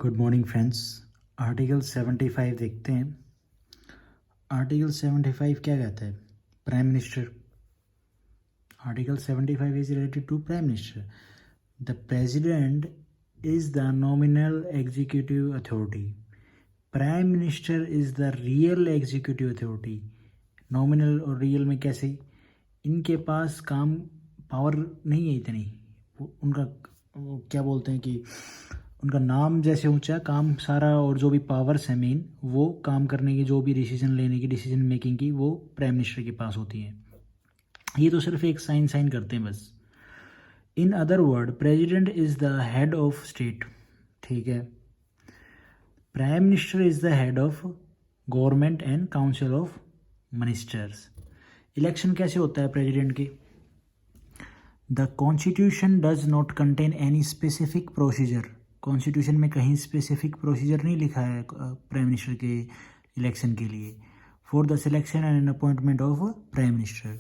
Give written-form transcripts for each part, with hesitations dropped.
Good morning friends. Article 75 देखते हैं। Article 75 क्या कहता है? Prime minister. Article 75 is related to prime minister. The president is the nominal executive authority. Prime minister is the real executive authority. Nominal और real में कैसे? इनके पास काम पावर नहीं है इतनी। उनका वो क्या बोलते हैं कि उनका नाम जैसे ऊंचा, काम सारा और जो भी पावर्स है मेन, वो काम करने की, जो भी डिसीजन लेने की, डिसीजन मेकिंग की, वो प्राइम मिनिस्टर के पास होती है। ये तो सिर्फ एक साइन करते हैं बस। In other word, president is the head of state. ठीक है। Prime minister is the head of government and council of ministers. Election कैसे होता है प्रेसिडेंट की? The constitution does not contain any specific procedure. Constitution में कहीं specific procedure नहीं लिखा है प्राइम मिनिस्टर के इलेक्शन के लिए। For the selection and appointment of prime minister,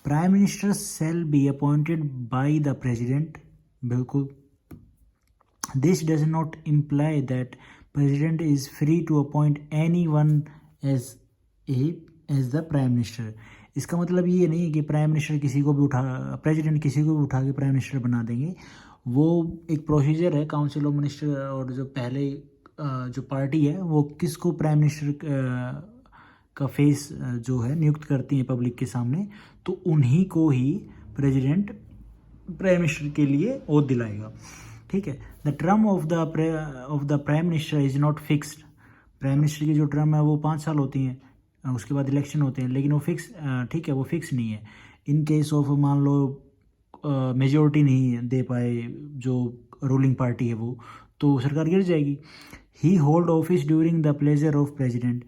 prime minister shall be appointed by the president. बिल्कुल। This does not imply that president is free to appoint any one as the prime minister. इसका मतलब ये नहीं है कि prime minister किसी को भी प्रेसिडेंट किसी को भी उठा के प्राइम मिनिस्टर बना देंगे। वो एक प्रोसीजर है काउंसिल ऑफ मिनिस्टर, और जो पहले जो पार्टी है वो किसको प्राइम मिनिस्टर का फेस जो है नियुक्त करती है पब्लिक के सामने, तो उन्हीं को ही प्रेसिडेंट प्राइम मिनिस्टर के लिए ओथ दिलाएगा। ठीक है। The term of the prime minister is not fixed. Prime minister की जो टर्म है वो 5 साल होती हैं, उसके बाद इलेक्शन होते हैं, लेकिन वो फिक्स, ठीक है, वो फिक्स नहीं है। इन केस ऑफ मान लो मेजोरिटी नहीं दे पाए जो रूलिंग पार्टी है वो, तो सरकार गिर जाएगी। He hold office during the pleasure of president.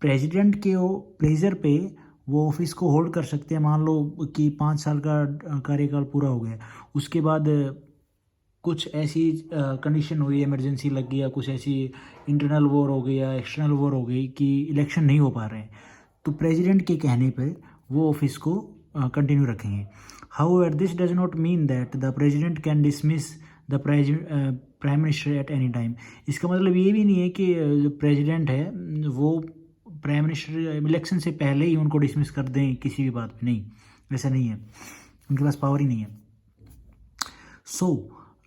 President के प्लेजर पे वो ऑफिस को होल्ड कर सकते हैं। मान लो कि 5 साल का कार्यकाल पूरा हो गया, उसके बाद कुछ ऐसी कंडीशन हुई, इमरजेंसी लग गई, या कुछ ऐसी इंटरनल वॉर हो गई या एक्सटर्नल वॉर हो गई कि इलेक्शन नहीं हो पा रहे हैं, तो प्रेसिडेंट के कहने पर वो ऑफिस को कंटिन्यू रखेंगे। However this does not mean that the president can dismiss the prime minister at any time. इसका मतलब ये भी नहीं है कि जो प्रेसिडेंट है वो प्राइम मिनिस्टर इलेक्शन से पहले ही उनको डिसमिस कर दें किसी भी बात पे। नहीं, ऐसा नहीं है, उनके पास पावर ही नहीं है। So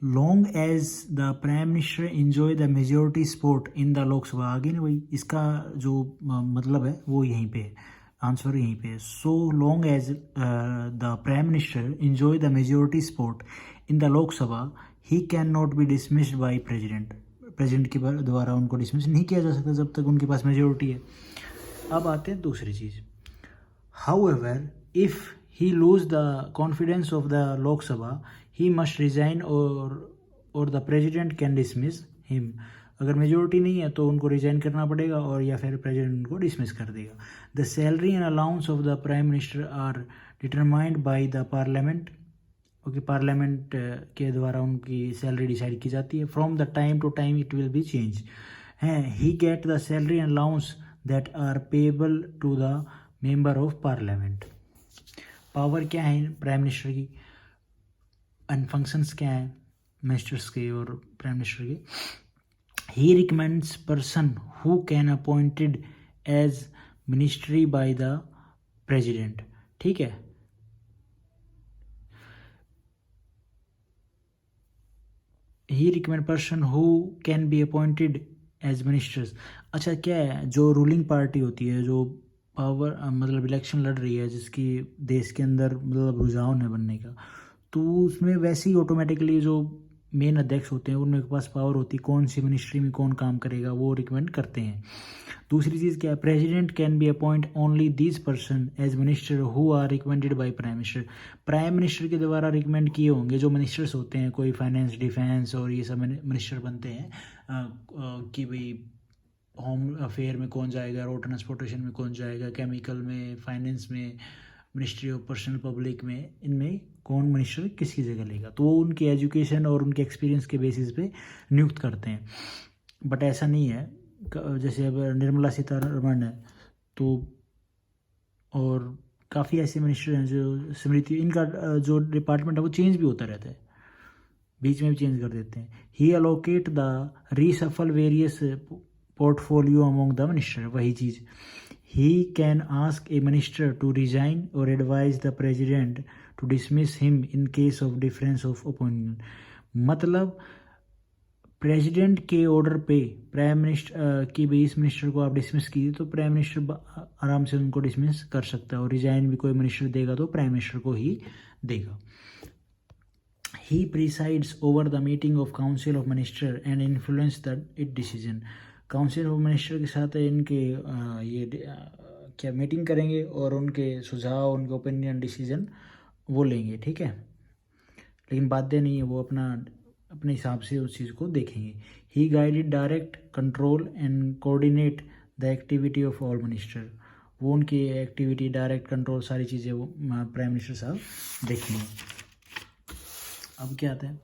long as the prime minister enjoy the majority support in the Lok Sabha. आगे नहीं भाई, इसका जो मतलब है वो यहीं पे है, आंसर यहीं पे है। So long as the prime minister enjoy the majority support in the Lok Sabha, he can not be dismissed by president. President के द्वारा उनको डिसमिस नहीं किया जा सकता जब तक उनके पास मेजोरिटी है। अब आते हैं दूसरी चीज़। However if he lose the confidence of the Lok Sabha, he must resign or the president can dismiss him। अगर मेजोरिटी नहीं है तो उनको रिजाइन करना पड़ेगा, और या फिर प्रेसिडेंट उनको डिसमिस कर देगा। The salary and allowance of the prime minister are determined by the parliament. Okay, parliament के द्वारा उनकी सैलरी डिसाइड की जाती है। From the time to time it will be change है। He get the salary and allowance that are payable to the member of parliament. Power क्या है prime minister की, एंड फंक्शंस क्या हैं मिनिस्टर्स के और प्राइम मिनिस्टर के। He recommends person who can appointed as ministry by the president. ठीक है। He recommend person who can be appointed as ministers. अच्छा, क्या है, जो रूलिंग पार्टी होती है, जो पावर मतलब इलेक्शन लड़ रही है, जिसकी देश के अंदर मतलब रुझान है बनने का, तो उसमें वैसे ही ऑटोमेटिकली जो मेन अध्यक्ष होते हैं उनके पास पावर होती है कौन सी मिनिस्ट्री में कौन काम करेगा, वो रिकमेंड करते हैं। दूसरी चीज़ क्या है, president can be appoint only these person as minister who are recommended by prime minister. Prime minister के द्वारा रिकमेंड किए होंगे जो मिनिस्टर्स होते हैं, कोई फाइनेंस, डिफेंस और ये सब मिनिस्टर बनते हैं, कि भाई होम अफेयर में कौन जाएगा, रोड ट्रांसपोर्टेशन में कौन जाएगा, केमिकल में, फाइनेंस में, मिनिस्ट्री ऑफ पर्सनल पब्लिक में, इनमें कौन मिनिस्टर किसकी जगह लेगा, तो वो उनके एजुकेशन और उनके एक्सपीरियंस के बेसिस पे नियुक्त करते हैं। बट ऐसा नहीं है, जैसे अब निर्मला सीतारमण है तो, और काफ़ी ऐसे मिनिस्टर हैं जो स्मृति, इनका जो डिपार्टमेंट है वो चेंज भी होता रहता है। बीच में भी चेंज कर देते हैं। He allocate the reshuffle various portfolio among the minister, वही चीज़। He can ask a minister to resign और advise the president to dismiss him in case of difference of opinion. मतलब प्रेसिडेंट के ऑर्डर पे prime minister की भी इस minister को आप डिसमिस कीजिए तो प्राइम मिनिस्टर आराम से उनको डिसमिस कर सकता है, और रिजाइन भी कोई मिनिस्टर देगा तो प्राइम मिनिस्टर को ही देगा। He presides over the meeting of council of minister and influence the it decision. Council of minister के साथ इनके क्या मीटिंग करेंगे और उनके सुझाव, उनके ओपिनियन, डिसीजन वो लेंगे, ठीक है। लेकिन बाध्य नहीं है, वो अपने हिसाब से उस चीज़ को देखेंगे। He guided direct control and coordinate the activity of all minister. वो उनकी एक्टिविटी, डायरेक्ट कंट्रोल, सारी चीज़ें वो प्राइम मिनिस्टर साहब देखेंगे। अब क्या आता है,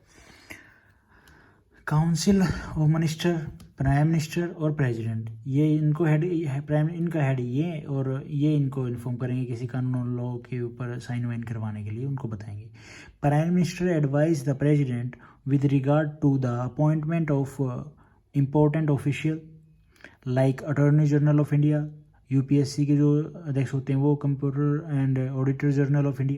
council of minister, prime minister और प्रेसिडेंट, ये इनको हेड, इनका हेड ये, और ये इनको इन्फॉर्म करेंगे किसी कानून लॉ के ऊपर साइन वाइन करवाने के लिए, उनको बताएंगे। Prime minister advise the president with regard to the appointment of important official like attorney general of India, UPSC के जो अध्यक्ष होते हैं वो, computer and auditor general of India.